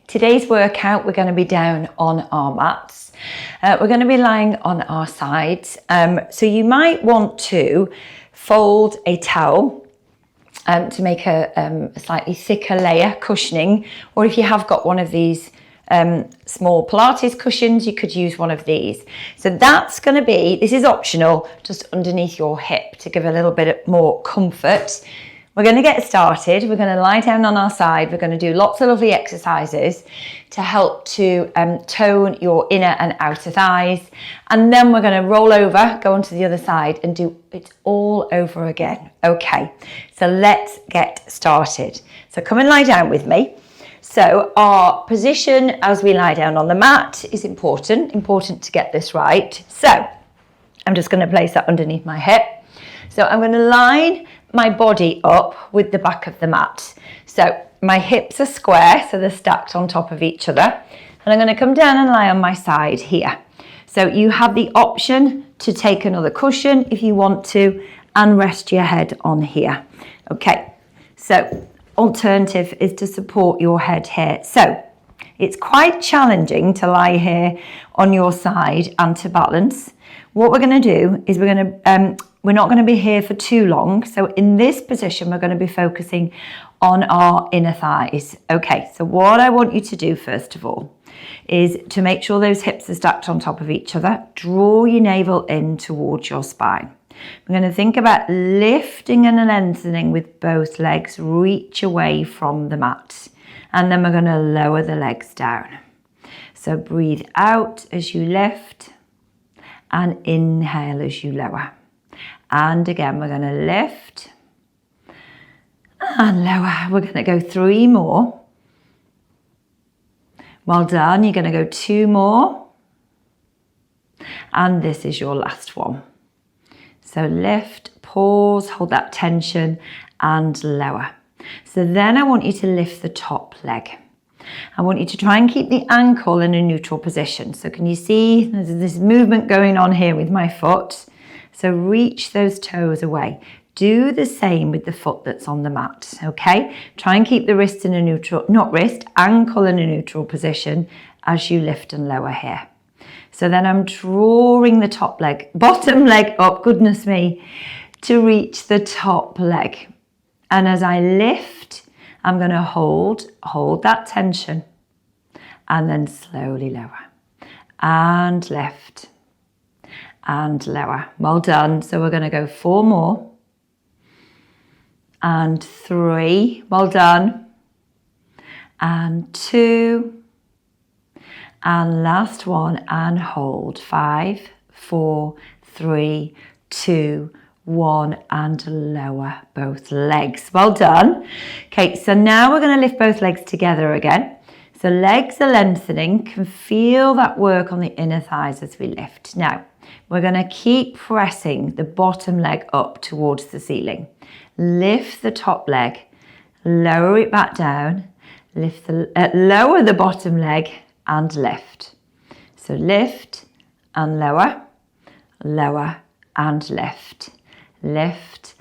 Today's workout, we're going to be down on our mats. We're going to be lying on our sides. So you might want to fold a towel to make a slightly thicker layer cushioning, or if you have got one of these small Pilates cushions, you could use one of these. So that's going to be, this is optional, just underneath your hip to give a little bit more comfort. We're going to get started. We're going to lie down on our side. We're going to do lots of lovely exercises to help to tone your inner and outer thighs. And then we're going to roll over, go onto the other side and do it all over again. Okay, so let's get started. So come and lie down with me. So our position as we lie down on the mat is important to get this right. So I'm just going to place that underneath my hip. So I'm going to line my body up with the back of the mat. So my hips are square, so they're stacked on top of each other. And I'm going to come down and lie on my side here. So you have the option to take another cushion if you want to and rest your head on here. Okay, so alternative is to support your head here. So it's quite challenging to lie here on your side and to balance. What we're going to do is we're not going to be here for too long. So in this position, we're going to be focusing on our inner thighs. Okay, so what I want you to do first of all is to make sure those hips are stacked on top of each other. Draw your navel in towards your spine. We're going to think about lifting and lengthening with both legs. Reach away from the mat. And then we're going to lower the legs down. So breathe out as you lift and inhale as you lower. And again, we're going to lift and lower. We're going to go 3 more. Well done. You're going to go 2 more. And this is your last one. So lift, pause, hold that tension and lower. So then I want you to lift the top leg. I want you to try and keep the ankle in a neutral position. So can you see there's this movement going on here with my foot? So reach those toes away. Do the same with the foot that's on the mat, okay? Try and keep the wrist in a neutral, ankle in a neutral position as you lift and lower here. So then I'm drawing the bottom leg up, goodness me, to reach the top leg. And as I lift, I'm going to hold that tension and then slowly lower and lift and lower. Well done. So we're going to go 4 more and 3. Well done. And 2 and last one and hold. 5, 4, 3, 2, 1 and lower both legs. Well done. Okay, so now we're going to lift both legs together again. So legs are lengthening. Can feel that work on the inner thighs as we lift. Now we're going to keep pressing the bottom leg up towards the ceiling. Lift the top leg, lower it back down, lower the bottom leg and lift. So lift and lower, lower and lift. Lift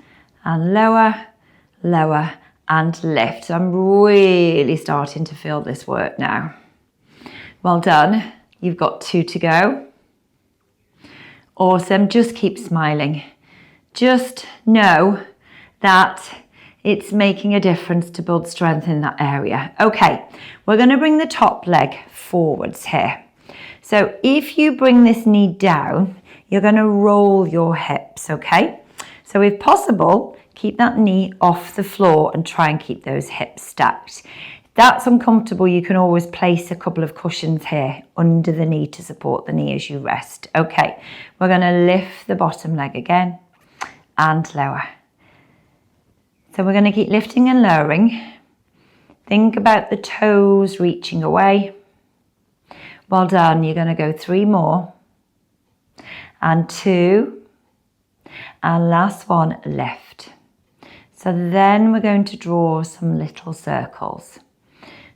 and lower, lower and lift. So I'm really starting to feel this work now. Well done. You've got 2 to go. Awesome. Just keep smiling. Just know that it's making a difference to build strength in that area. Okay, we're going to bring the top leg forwards here. So if you bring this knee down, you're going to roll your hips, okay? So if possible, keep that knee off the floor and try and keep those hips stacked. If that's uncomfortable, you can always place a couple of cushions here under the knee to support the knee as you rest. Okay, we're going to lift the bottom leg again and lower. So we're going to keep lifting and lowering. Think about the toes reaching away. Well done. You're going to go 3 more and 2. And last one, lift. So then we're going to draw some little circles.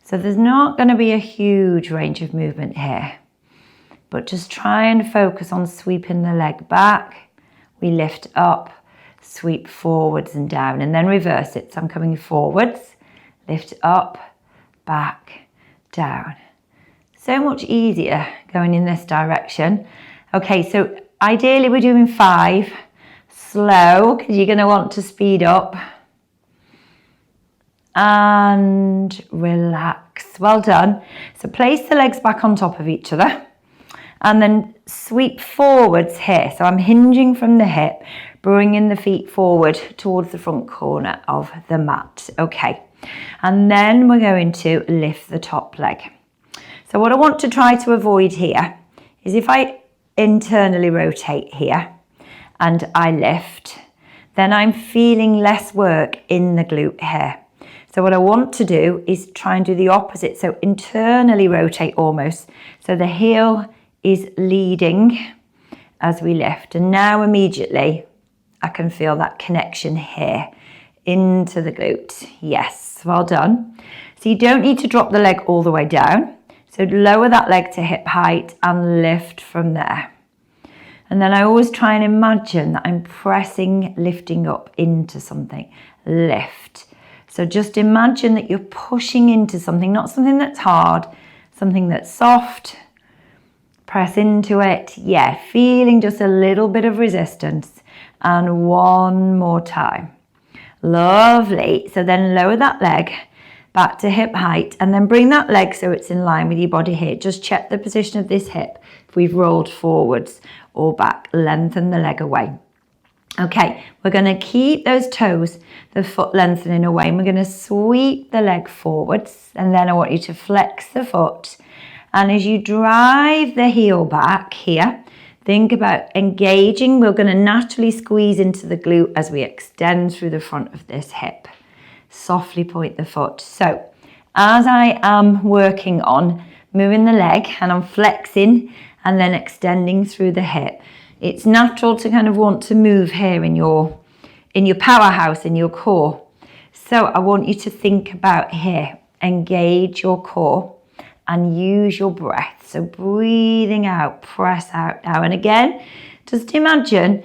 So there's not going to be a huge range of movement here, but just try and focus on sweeping the leg back. We lift up, sweep forwards and down, and then reverse it. So I'm coming forwards, lift up, back, down. So much easier going in this direction. Okay, so ideally we're doing 5. Slow, because you're going to want to speed up. And relax. Well done. So place the legs back on top of each other and then sweep forwards here. So I'm hinging from the hip, bringing the feet forward towards the front corner of the mat. Okay. And then we're going to lift the top leg. So what I want to try to avoid here is if I internally rotate here and I lift, then I'm feeling less work in the glute here. So what I want to do is try and do the opposite. So internally rotate almost. So the heel is leading as we lift. And now immediately I can feel that connection here into the glute. Yes, well done. So you don't need to drop the leg all the way down. So lower that leg to hip height and lift from there. And then I always try and imagine that I'm pressing, lifting up into something. Lift. So just imagine that you're pushing into something, not something that's hard, something that's soft. Press into it. Yeah, feeling just a little bit of resistance. And one more time. Lovely. So then lower that leg back to hip height and then bring that leg so it's in line with your body here. Just check the position of this hip. If we've rolled forwards or back, lengthen the leg away. Okay, we're going to keep those toes, the foot lengthening away, and we're going to sweep the leg forwards, and then I want you to flex the foot. And as you drive the heel back here, think about engaging. We're going to naturally squeeze into the glute as we extend through the front of this hip. Softly point the foot. So as I am working on moving the leg and I'm flexing and then extending through the hip, it's natural to kind of want to move here in your powerhouse, in your core. So I want you to think about here, engage your core and use your breath. So breathing out, press out now. And again, just imagine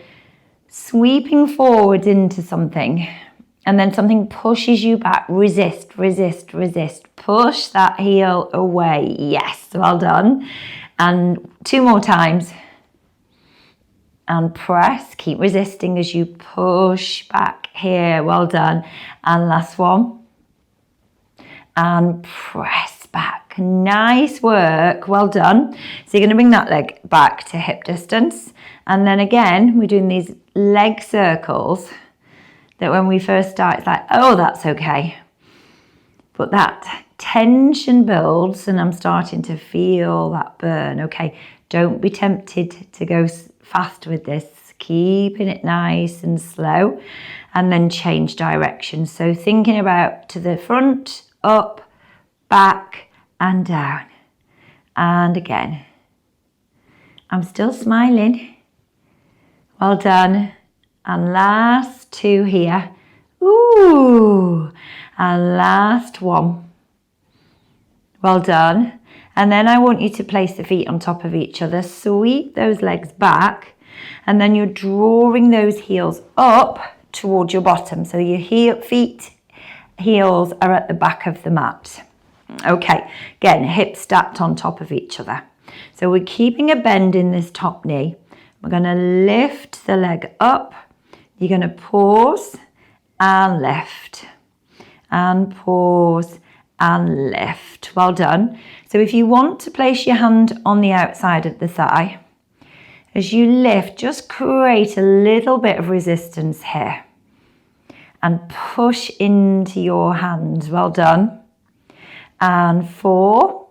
sweeping forward into something and then something pushes you back. Resist, resist, resist. Push that heel away. Yes, well done. And 2 more times. And press, keep resisting as you push back here. Well done. And last one. And press back. Nice work. Well done. So you're going to bring that leg back to hip distance. And then again, we're doing these leg circles that when we first start, it's like, oh, that's okay. But that tension builds and I'm starting to feel that burn. Okay, don't be tempted to go fast with this, keeping it nice and slow and then change direction. So thinking about to the front, up, back and down. And again, I'm still smiling. Well done. And last 2 here. Ooh, and last 1. Well done. And then I want you to place the feet on top of each other. Sweep those legs back. And then you're drawing those heels up towards your bottom. So your heels are at the back of the mat. Okay, again, hips stacked on top of each other. So we're keeping a bend in this top knee. We're going to lift the leg up. You're going to pause and lift. And pause and lift. Well done. So if you want to place your hand on the outside of the thigh, as you lift, just create a little bit of resistance here. And push into your hands. Well done. And 4.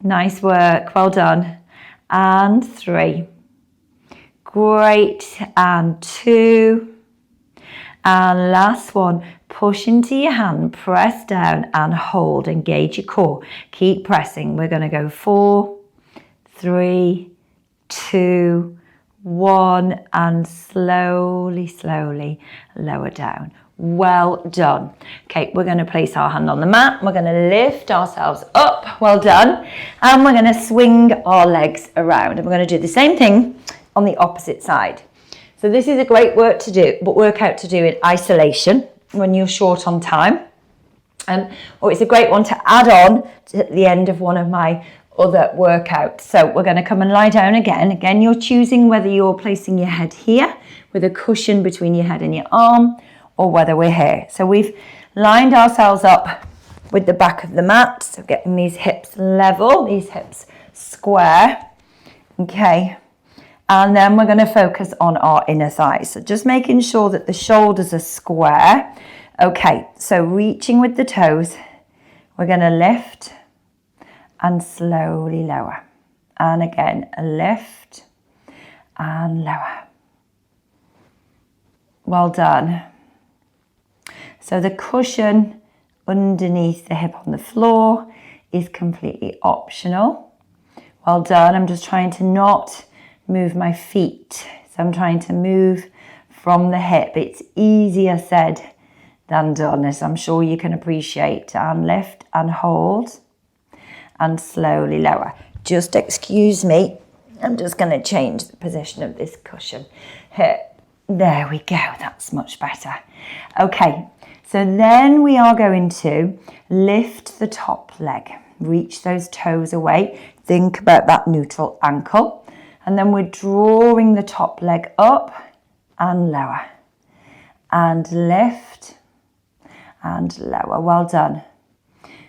Nice work. Well done. And 3. Great. And 2. And last one. Push into your hand, press down and hold. Engage your core. Keep pressing. We're going to go 4, 3, 2, 1 and slowly, slowly lower down. Well done. Okay, we're going to place our hand on the mat. We're going to lift ourselves up. Well done. And we're going to swing our legs around. And we're going to do the same thing on the opposite side. So this is a great workout to do in isolation when you're short on time. Or it's a great one to add on at the end of one of my other workouts. So we're going to come and lie down again. Again, you're choosing whether you're placing your head here with a cushion between your head and your arm, or whether we're here. So we've lined ourselves up with the back of the mat. So getting these hips level, these hips square. Okay. And then we're going to focus on our inner thighs. So just making sure that the shoulders are square. Okay, so reaching with the toes, we're going to lift and slowly lower. And again, a lift and lower. Well done. So the cushion underneath the hip on the floor is completely optional. Well done. I'm just trying to not move my feet. So I'm trying to move from the hip. It's easier said than done, as I'm sure you can appreciate. And lift and hold and slowly lower. Just excuse me. I'm just going to change the position of this cushion here. There we go. That's much better. Okay. So then we are going to lift the top leg. Reach those toes away. Think about that neutral ankle. And then we're drawing the top leg up and lower. And lift and lower. Well done.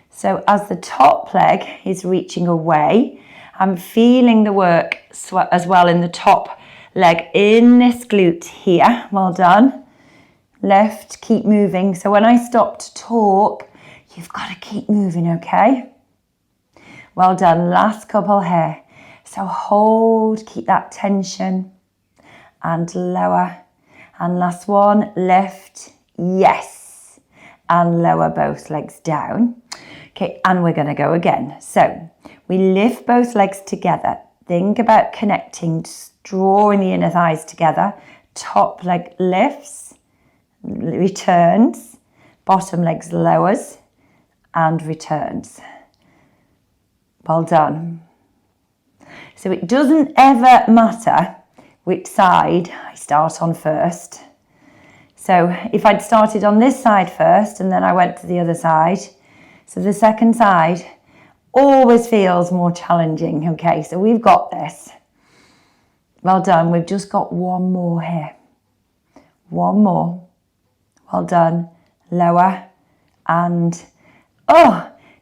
So as the top leg is reaching away, I'm feeling the work as well in the top leg in this glute here. Well done. Lift, keep moving. So when I stop to talk, you've got to keep moving, okay? Well done. Last couple here. So hold, keep that tension and lower. And last one, lift, yes. And lower both legs down. Okay, and we're going to go again. So we lift both legs together. Think about connecting, drawing the inner thighs together. Top leg lifts, returns. Bottom legs lowers and returns. Well done. So it doesn't ever matter which side I start on first. So if I'd started on this side first and then I went to the other side, so the second side always feels more challenging. Okay, so we've got this. Well done. We've just got one more here. One more. Well done. Lower and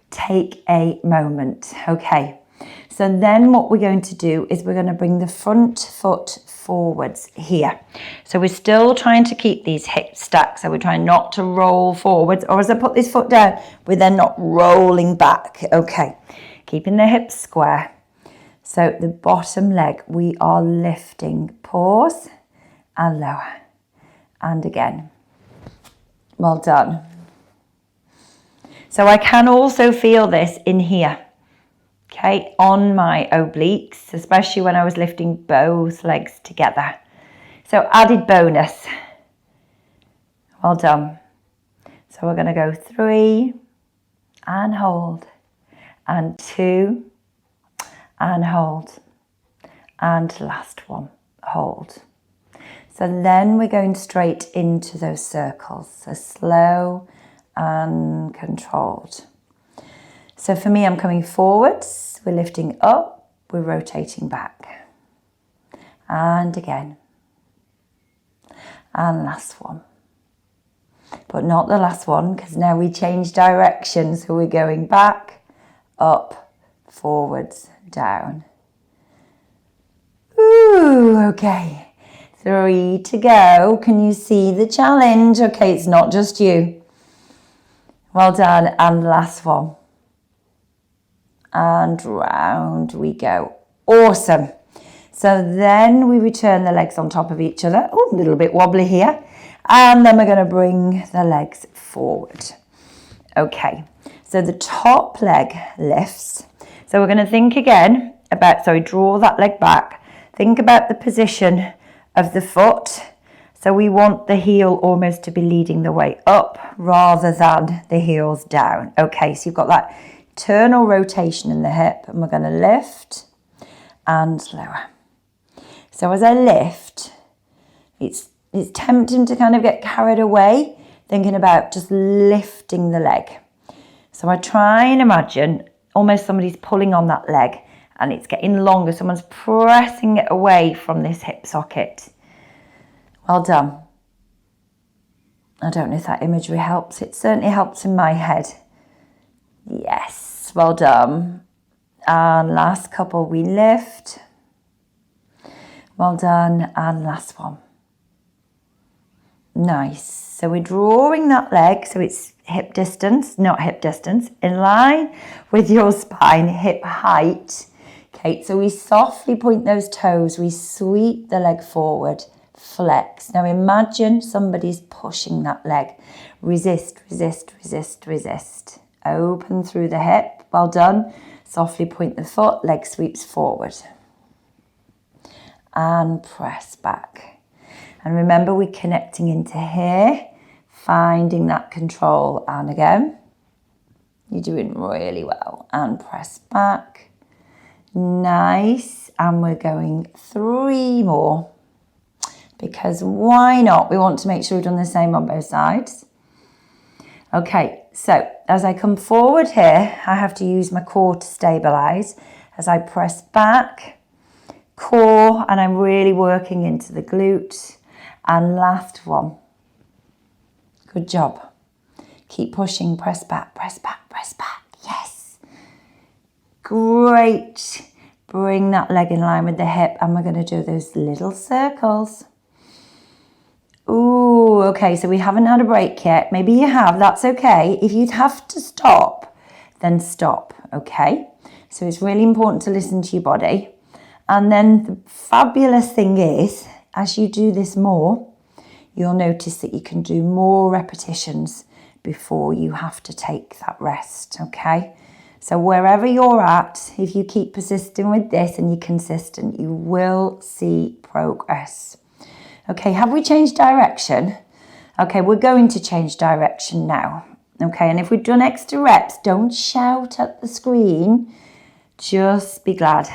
take a moment. Okay. So then what we're going to do is we're going to bring the front foot forwards here. So we're still trying to keep these hips stacked. So we're trying not to roll forwards, or as I put this foot down, we're then not rolling back. Okay, keeping the hips square. So the bottom leg, we are lifting. Pause and lower. And again. Well done. So I can also feel this in here. Okay, on my obliques, especially when I was lifting both legs together. So added bonus. Well done. So we're going to go 3 and hold, and 2 and hold, and last one, hold. So then we're going straight into those circles. So slow and controlled. So for me, I'm coming forwards, we're lifting up, we're rotating back. And again. And last one. But not the last one, because now we change direction. So we're going back, up, forwards, down. Ooh, okay. 3 to go. Can you see the challenge? Okay, it's not just you. Well done. And last one. And round we go. Awesome. So then we return the legs on top of each other. Oh, a little bit wobbly here. And then we're going to bring the legs forward. Okay. So the top leg lifts. So we're going to think again about, draw that leg back. Think about the position of the foot. So we want the heel almost to be leading the way up rather than the heels down. Okay, so you've got that internal rotation in the hip, and we're going to lift and lower. So as I lift, it's tempting to kind of get carried away thinking about just lifting the leg. So I try and imagine almost somebody's pulling on that leg and it's getting longer. Someone's pressing it away from this hip socket. Well done. I don't know if that imagery helps. It certainly helps in my head. Yes, well done. And last couple, we lift. Well done. And last one. Nice. So we're drawing that leg, so it's hip distance, not hip distance, in line with your spine, hip height. Okay, so we softly point those toes, we sweep the leg forward, flex. Now imagine somebody's pushing that leg. Resist, resist, resist, resist. Open through the hip, well done. Softly point the foot, leg sweeps forward. And press back. And remember, we're connecting into here, finding that control. And again, you're doing really well. And press back. Nice. And we're going 3 more. Because why not? We want to make sure we've done the same on both sides. Okay, so as I come forward here, I have to use my core to stabilize. As I press back, core, and I'm really working into the glute. And last one. Good job. Keep pushing, press back, press back, press back. Yes. Great. Bring that leg in line with the hip and we're going to do those little circles. Ooh, okay, so we haven't had a break yet. Maybe you have, that's okay. If you'd have to stop, then stop, okay? So it's really important to listen to your body. And then the fabulous thing is, as you do this more, you'll notice that you can do more repetitions before you have to take that rest, okay? So wherever you're at, if you keep persisting with this and you're consistent, you will see progress. Okay, have we changed direction? Okay, we're going to change direction now. Okay, and if we've done extra reps, don't shout at the screen. Just be glad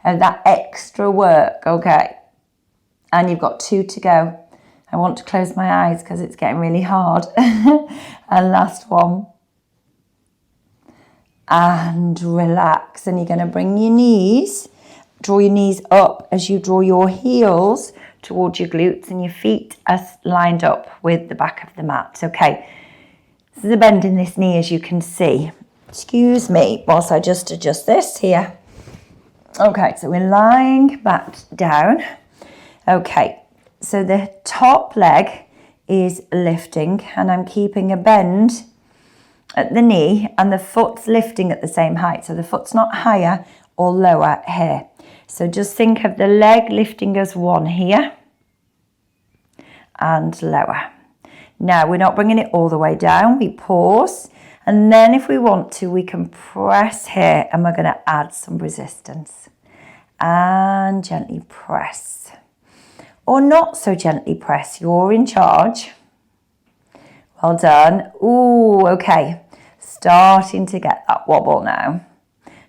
of that extra work, okay? And you've got 2 to go. I want to close my eyes because it's getting really hard. And last one. And relax. And you're going to bring your knees, draw your knees up as you draw your heels towards your glutes and your feet are lined up with the back of the mat. Okay, this is a bend in this knee as you can see. Excuse me whilst I just adjust this here. Okay, so we're lying back down. Okay, so the top leg is lifting and I'm keeping a bend at the knee and the foot's lifting at the same height. So the foot's not higher or lower here. So just think of the leg lifting as one here and lower. Now we're not bringing it all the way down. We pause and then if we want to, we can press here and we're going to add some resistance and gently press. Or not so gently press, you're in charge. Well done. Ooh, okay. Starting to get that wobble now.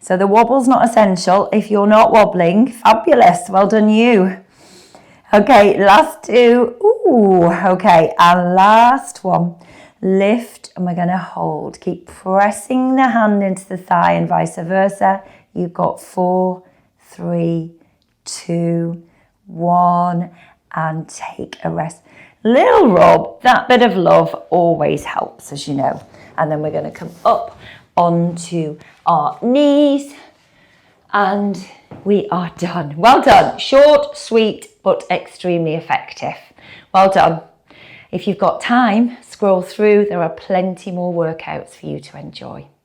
So the wobble's not essential. If you're not wobbling, fabulous. Well done you. Okay, last 2. Ooh, okay. And last one. Lift and we're going to hold. Keep pressing the hand into the thigh and vice versa. You've got 4, 3, 2, 1. And take a rest. Little rub, that bit of love always helps, as you know. And then we're going to come up onto our knees and we are done. Well done. Short, sweet, but extremely effective. Well done. If you've got time, scroll through. There are plenty more workouts for you to enjoy.